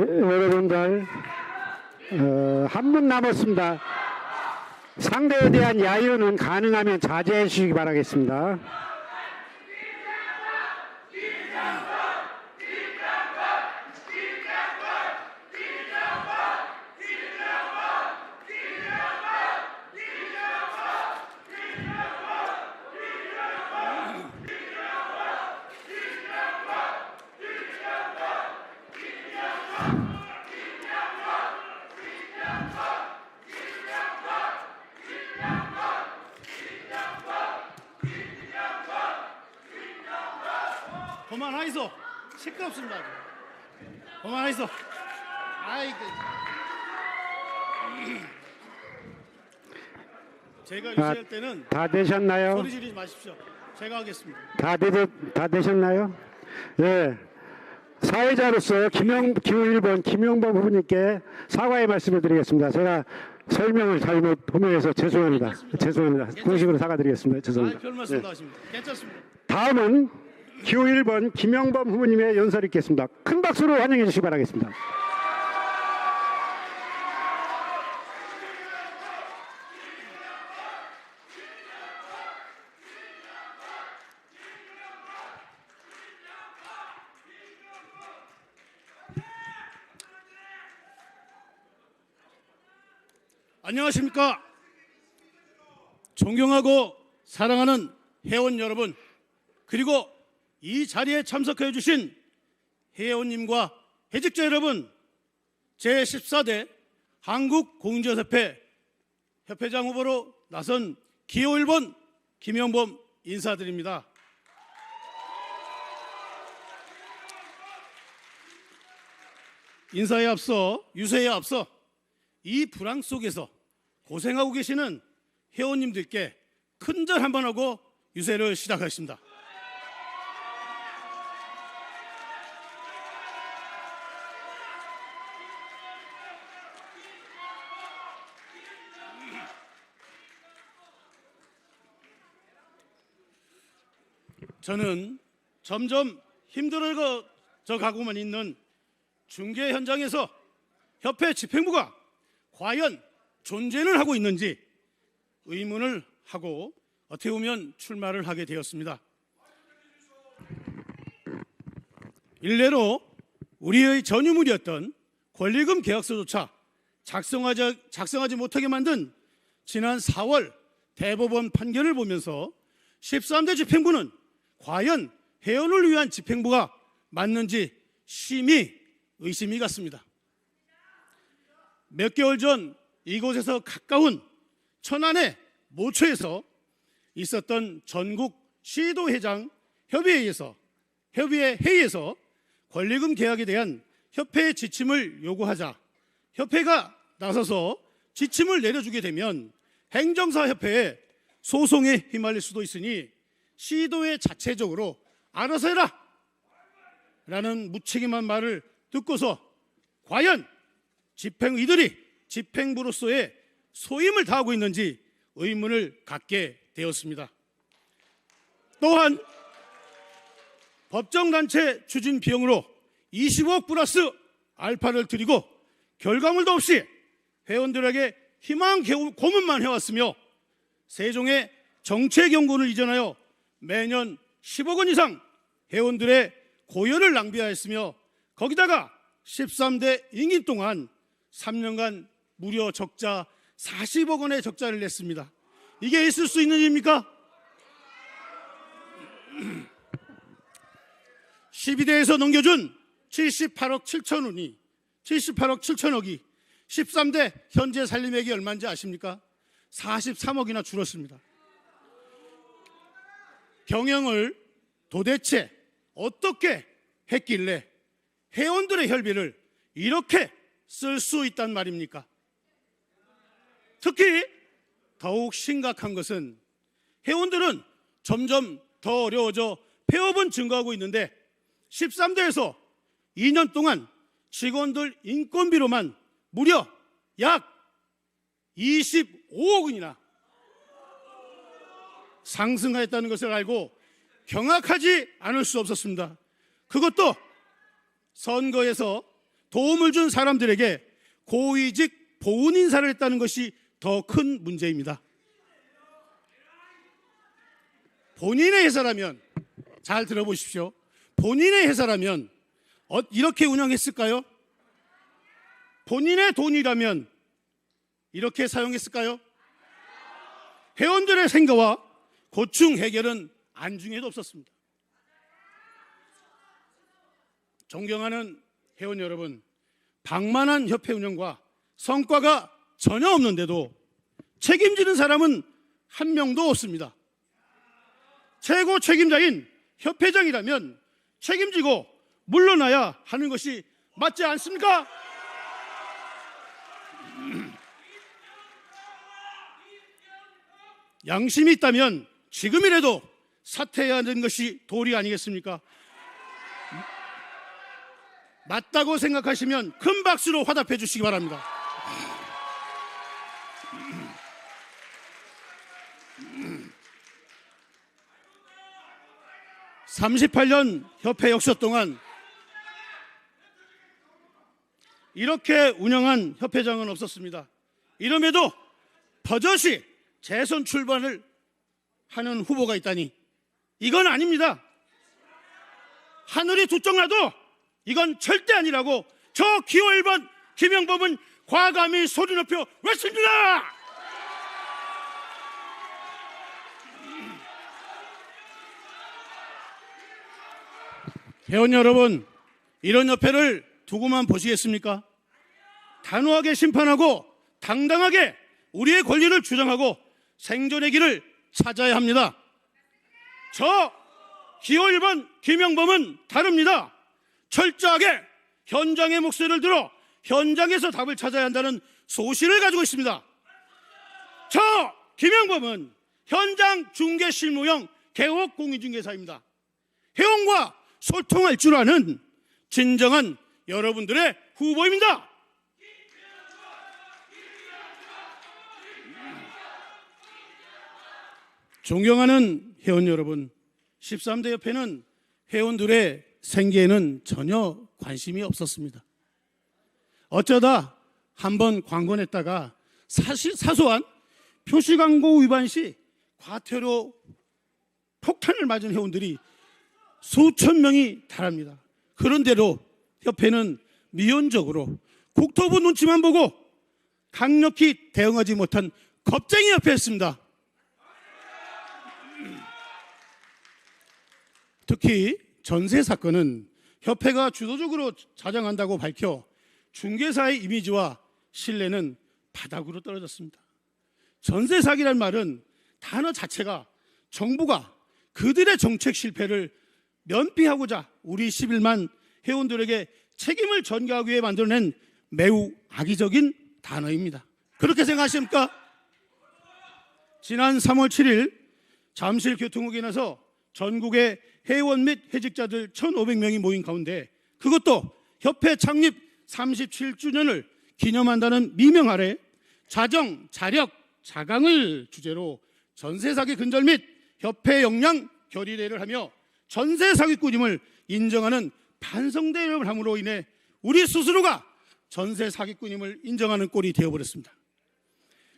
여러분들 한 분 남았습니다. 상대에 대한 야유는 가능하면 자제해 주시기 바라겠습니다. 그만하이소. 시끄럽습니다. 그만하이소. 아이고. 제가 유세할 때는 다 되셨나요? 소리 지르지 마십시오. 제가 하겠습니다. 다 되셨나요? 예. 사회자로서 기호 1번 김용범 후보님께 사과의 말씀을 드리겠습니다. 제가 설명을 잘못 호명해서 죄송합니다. 죄송합니다. 공식으로 사과드리겠습니다. 죄송합니다. 별 말씀 다 하십니다. 괜찮습니다. 다음은 기호 1번 김용범 후보님의 연설이 있겠습니다. 큰 박수로 환영해 주시기 바라겠습니다. 안녕하십니까. 존경하고 사랑하는 회원 여러분, 그리고 이 자리에 참석해 주신 회원님과 회직자 여러분, 제14대 한국공인중개사협회 협회장 후보로 나선 기호 1번 김용범 인사드립니다. 인사에 앞서, 유세에 앞서 이 불황 속에서 고생하고 계시는 회원님들께 큰절 한번 하고 유세를 시작하겠습니다. 저는 점점 힘들어져 가고만 있는 중개 현장에서 협회 집행부가 과연 존재를 하고 있는지 의문을 하고 어떻게 보면 출마를 하게 되었습니다. 일례로 우리의 전유물이었던 권리금 계약서조차 작성하지 못하게 만든 지난 4월 대법원 판결을 보면서 13대 집행부는 과연 회원을 위한 집행부가 맞는지 심히 의심이 갔습니다. 몇 개월 전 이곳에서 가까운 천안의 모처에서 있었던 전국 시도회장 협의회에서 권리금 계약에 대한 협회의 지침을 요구하자 협회가 나서서 지침을 내려주게 되면 행정사협회에 소송에 휘말릴 수도 있으니 시도회 자체적으로 알아서 해라 라는 무책임한 말을 듣고서 과연 이들이 집행부로서의 소임을 다하고 있는지 의문을 갖게 되었습니다. 또한 법정단체 추진 비용으로 20억 플러스 알파를 드리고 결과물도 없이 회원들에게 희망 고문만 해왔으며 세종의 정책연구원을 이전하여 매년 10억 원 이상 회원들의 고열을 낭비하였으며 거기다가 13대 임기 동안 3년간 무려 적자 40억 원의 적자를 냈습니다. 이게 있을 수 있는 일입니까? 12대에서 넘겨준 78억 7천억이 13대 현재 살림액이 얼마인지 아십니까? 43억이나 줄었습니다. 경영을 도대체 어떻게 했길래 회원들의 혈비를 이렇게 쓸 수 있단 말입니까? 특히 더욱 심각한 것은 회원들은 점점 더 어려워져 폐업은 증가하고 있는데 13대에서 2년 동안 직원들 인건비로만 무려 약 25억 원이나 상승하였다는 것을 알고 경악하지 않을 수 없었습니다. 그것도 선거에서 도움을 준 사람들에게 고위직 보훈 인사를 했다는 것이 더 큰 문제입니다. 본인의 회사라면, 잘 들어보십시오. 본인의 회사라면 이렇게 운영했을까요? 본인의 돈이라면 이렇게 사용했을까요? 회원들의 생계와 고충 해결은 안중에도 없었습니다. 존경하는 회원 여러분, 방만한 협회 운영과 성과가 전혀 없는데도 책임지는 사람은 한 명도 없습니다. 최고 책임자인 협회장이라면 책임지고 물러나야 하는 것이 맞지 않습니까? 양심이 있다면 지금이라도 사퇴해야 하는 것이 도리 아니겠습니까? 맞다고 생각하시면 큰 박수로 화답해 주시기 바랍니다. 38년 협회 역사 동안 이렇게 운영한 협회장은 없었습니다. 이름에도 버젓이 재선 출발을 하는 후보가 있다니 이건 아닙니다. 하늘이 두쪽 나도 이건 절대 아니라고 저 기호 1번 김영범은 과감히 소리 높여 외칩니다. 회원 여러분, 이런 협회를 두고만 보시겠습니까? 단호하게 심판하고 당당하게 우리의 권리를 주장하고 생존의 길을 찾아야 합니다. 저 기호 1번 김영범은 다릅니다. 철저하게 현장의 목소리를 들어 현장에서 답을 찾아야 한다는 소신을 가지고 있습니다. 저 김영범은 현장 중개 실무형 개업 공인중개사입니다. 회원과 소통할 줄 아는 진정한 여러분들의 후보입니다. 존경하는 회원 여러분, 13대 협회는 회원들의 생계에는 전혀 관심이 없었습니다. 어쩌다 한번 광고 냈다가 사소한 표시광고 위반 시 과태료 폭탄을 맞은 회원들이 수천 명이 달합니다. 그런데도 협회는 미온적으로 국토부 눈치만 보고 강력히 대응하지 못한 겁쟁이 협회였습니다. 특히 전세 사건은 협회가 주도적으로 자정한다고 밝혀 중개사의 이미지와 신뢰는 바닥으로 떨어졌습니다. 전세 사기란 말은 단어 자체가 정부가 그들의 정책 실패를 면피하고자 우리 11만 회원들에게 책임을 전가하기 위해 만들어낸 매우 악의적인 단어입니다. 그렇게 생각하십니까? 지난 3월 7일 잠실교통국에 나서 전국의 회원 및 회직자들 1,500명이 모인 가운데 그것도 협회 창립 37주년을 기념한다는 미명 아래 자정, 자력, 자강을 주제로 전세 사기 근절 및 협회 역량 결의대회를 하며 전세 사기꾼임을 인정하는 반성대회를 함으로 인해 우리 스스로가 전세 사기꾼임을 인정하는 꼴이 되어버렸습니다.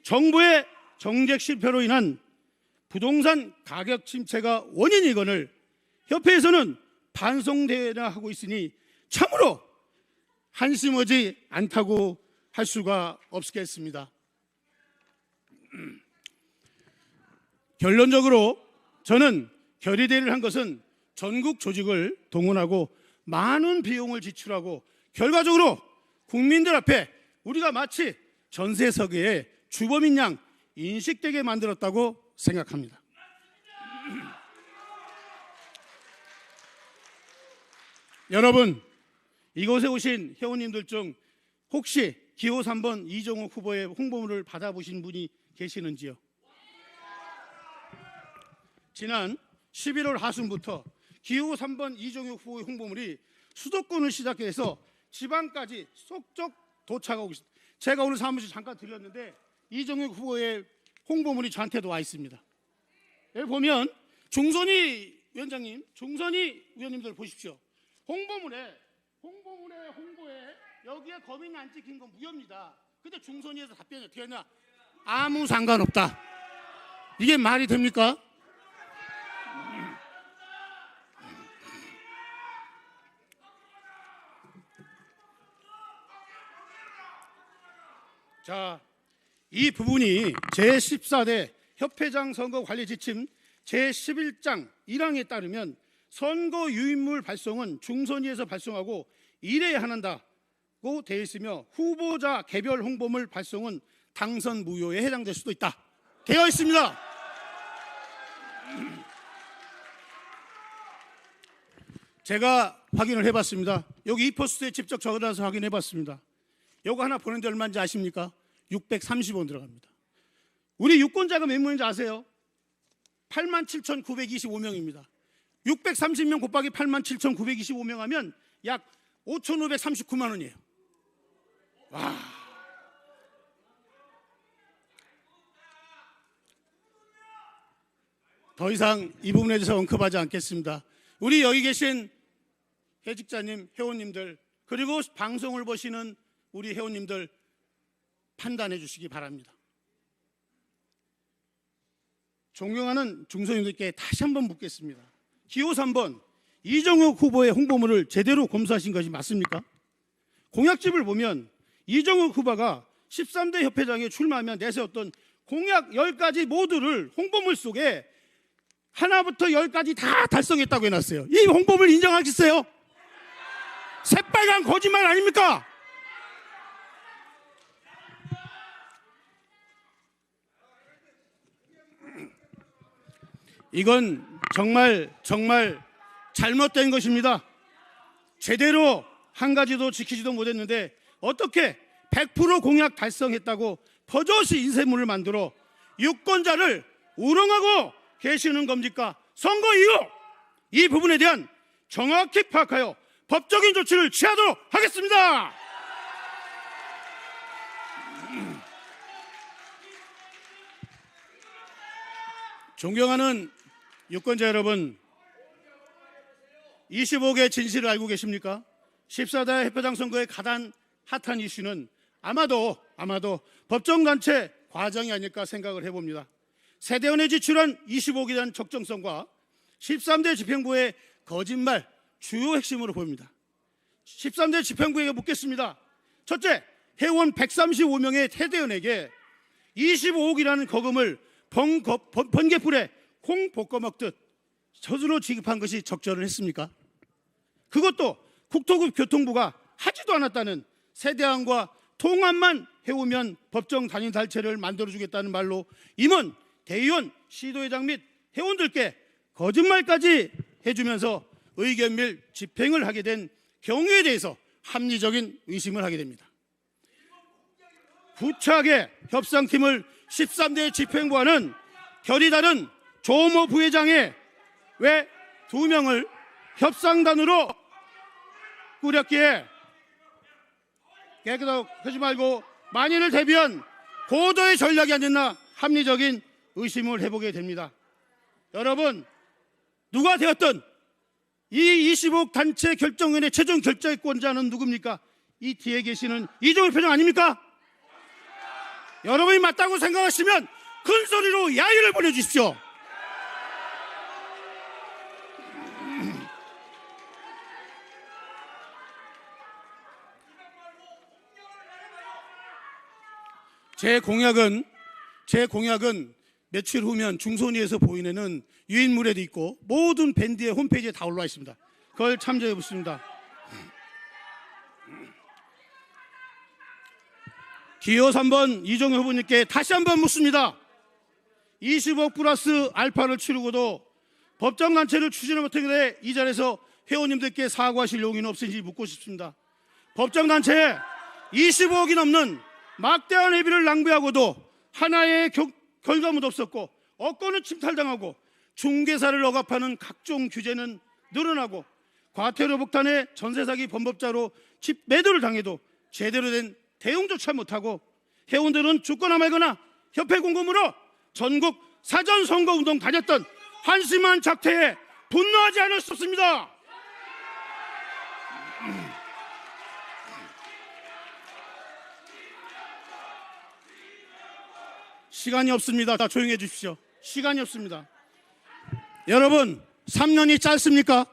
정부의 정책 실패로 인한 부동산 가격 침체가 원인이거늘 협회에서는 반성대회나 하고 있으니 참으로 한심하지 않다고 할 수가 없겠습니다. 결론적으로 저는 결의대회를 한 것은 전국 조직을 동원하고 많은 비용을 지출하고 결과적으로 국민들 앞에 우리가 마치 전세 사기의 주범인 양 인식되게 만들었다고 생각합니다. 여러분, 이곳에 오신 회원님들 중 혹시 기호 3번 이종욱 후보의 홍보물을 받아보신 분이 계시는지요? 지난 11월 하순부터 기호 3번 이종욱 후보의 홍보물이 수도권을 시작해서 지방까지 쏙쏙 도착하고 있습니다. 제가 오늘 사무실 잠깐 들렸는데 이종욱 후보의 홍보물이 저한테도 와 있습니다. 여기 보면 중선희 위원장님, 중선희 위원님들 보십시오. 홍보에 여기에 거민이 안 찍힌 건 무효입니다. 근데 중선위에서 답변이 어떻게 했냐? 아무 상관없다. 이게 말이 됩니까? 자, 이 부분이 제14대 협회장 선거 관리 지침 제11장 1항에 따르면 선거 유인물 발송은 중선위에서 발송하고 일회에 한다고 되어 있으며 후보자 개별 홍보물 발송은 당선 무효에 해당될 수도 있다. 되어 있습니다. 제가 확인을 해봤습니다. 여기 이 포스트에 직접 적어놔서 확인해봤습니다. 요거 하나 보는데 얼마인지 아십니까? 630원 들어갑니다. 우리 유권자가 몇 명인지 아세요? 87,925명입니다. 630명 곱하기 87,925명 하면 약 5,539만 원이에요. 와. 더 이상 이 부분에 대해서 언급하지 않겠습니다. 우리 여기 계신 해직자님, 회원님들, 그리고 방송을 보시는 우리 회원님들 판단해 주시기 바랍니다. 존경하는 중소님들께 다시 한번 묻겠습니다. 기호 3번 이정욱 후보의 홍보물을 제대로 검수하신 것이 맞습니까? 공약집을 보면 이정욱 후보가 13대 협회장에 출마하면 내세웠던 공약 10가지 모두를 홍보물 속에 하나부터 10까지 다 달성했다고 해놨어요. 이 홍보물 인정하겠어요? 새빨간 거짓말 아닙니까? 이건 정말 잘못된 것입니다. 제대로 한 가지도 지키지도 못했는데 어떻게 100% 공약 달성했다고 버젓이 인쇄물을 만들어 유권자를 우롱하고 계시는 겁니까? 선거 이후 이 부분에 대한 정확히 파악하여 법적인 조치를 취하도록 하겠습니다. 존경하는 유권자 여러분, 25개 진실을 알고 계십니까? 14대 협회장 선거의 가장 핫한 이슈는 아마도 법정단체 과정이 아닐까 생각을 해봅니다. 세대원에 지출한 25억에 대한 적정성과 13대 집행부의 거짓말 주요 핵심으로 보입니다. 13대 집행부에게 묻겠습니다. 첫째, 회원 135명의 세대원에게 25억이라는 거금을 번개불에 콩 볶아 먹듯 저주로 지급한 것이 적절을 했습니까? 그것도 국토교통부가 하지도 않았다는 세대안과 통합만 해오면 법정 단위 달체를 만들어주겠다는 말로 임원, 대의원, 시도회장 및 회원들께 거짓말까지 해주면서 의견밀 집행을 하게 된 경우에 대해서 합리적인 의심을 하게 됩니다. 구차하게 협상팀을 13대 집행부와는 결이 다른 조모 부회장에 왜 2명을 협상단으로 꾸렸기에 깨끗하게 하지 말고 만인을 대비한 고도의 전략이 아니었나 합리적인 의심을 해보게 됩니다. 여러분, 누가 되었든 이 25억 단체 결정위원회 최종 결정권자는 누굽니까? 이 뒤에 계시는 이정욱 회장 아닙니까? 여러분이 맞다고 생각하시면 큰 소리로 야유를 보내주십시오. 제 공약은 며칠 후면 중소니에서 보이는 유인물에도 있고 모든 밴드의 홈페이지에 다 올라와 있습니다. 그걸 참조해 보십니다. 기호 3번 이정욱 후보님께 다시 한번 묻습니다. 20억 플러스 알파를 치르고도 법정단체를 추진을 못하게 이 자리에서 회원님들께 사과하실 용의는 없은지 묻고 싶습니다. 법정단체에 25억이 넘는 막대한 회비를 낭비하고도 하나의 결과물도 없었고 업권은 침탈당하고 중개사를 억압하는 각종 규제는 늘어나고 과태료 폭탄에 전세사기 범법자로 집 매도를 당해도 제대로 된 대응조차 못하고 회원들은 죽거나 말거나 협회 공금으로 전국 사전선거운동 다녔던 한심한 작태에 분노하지 않을 수 없습니다. 시간이 없습니다. 다 조용해 주십시오. 시간이 없습니다. 여러분, 3년이 짧습니까?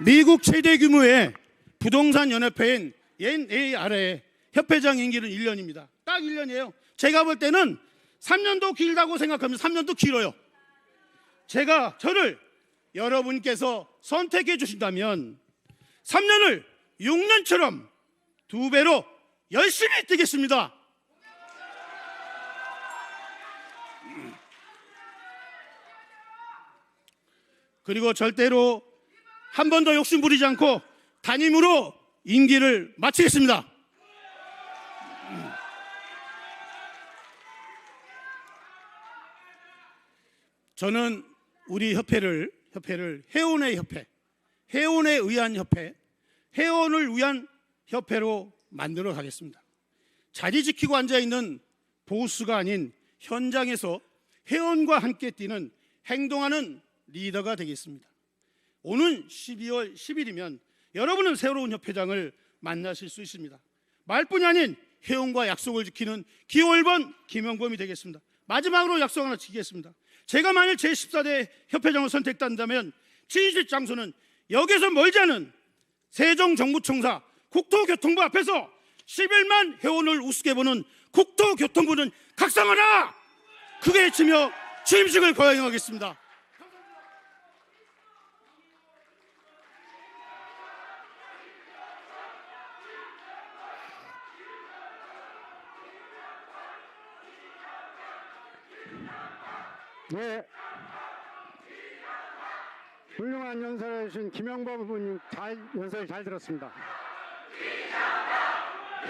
미국 최대 규모의 부동산 연합회인 NAR의 협회장 임기는 1년입니다. 딱 1년이에요. 제가 볼 때는 3년도 길다고 생각합니다. 3년도 길어요. 저를 여러분께서 선택해 주신다면 3년을 6년처럼 2배로 열심히 뛰겠습니다. 그리고 절대로 한 번 더 욕심 부리지 않고 단임으로 임기를 마치겠습니다. 저는 우리 협회를 회원의 협회, 회원에 의한 협회, 회원을 위한 협회로 만들어 가겠습니다. 자리 지키고 앉아있는 보수가 아닌 현장에서 회원과 함께 뛰는 행동하는 리더가 되겠습니다. 오는 12월 10일이면 여러분은 새로운 협회장을 만나실 수 있습니다. 말뿐이 아닌 회원과 약속을 지키는 기호1번 김영범이 되겠습니다. 마지막으로 약속 하나 지키겠습니다. 제가 만일 제14대 협회장을 선택된다면 진실 장소는 여기서 멀지 않은 세종정부청사 국토교통부 앞에서 11만 회원을 우습게 보는 국토교통부는 각성하라! 크게 외치며 취임식을 거행하겠습니다. 네. 훌륭한 연설을 해주신 김영범 후보님 연설 잘 들었습니다.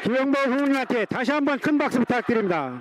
김영범 후보님한테 다시 한번 큰 박수 부탁드립니다.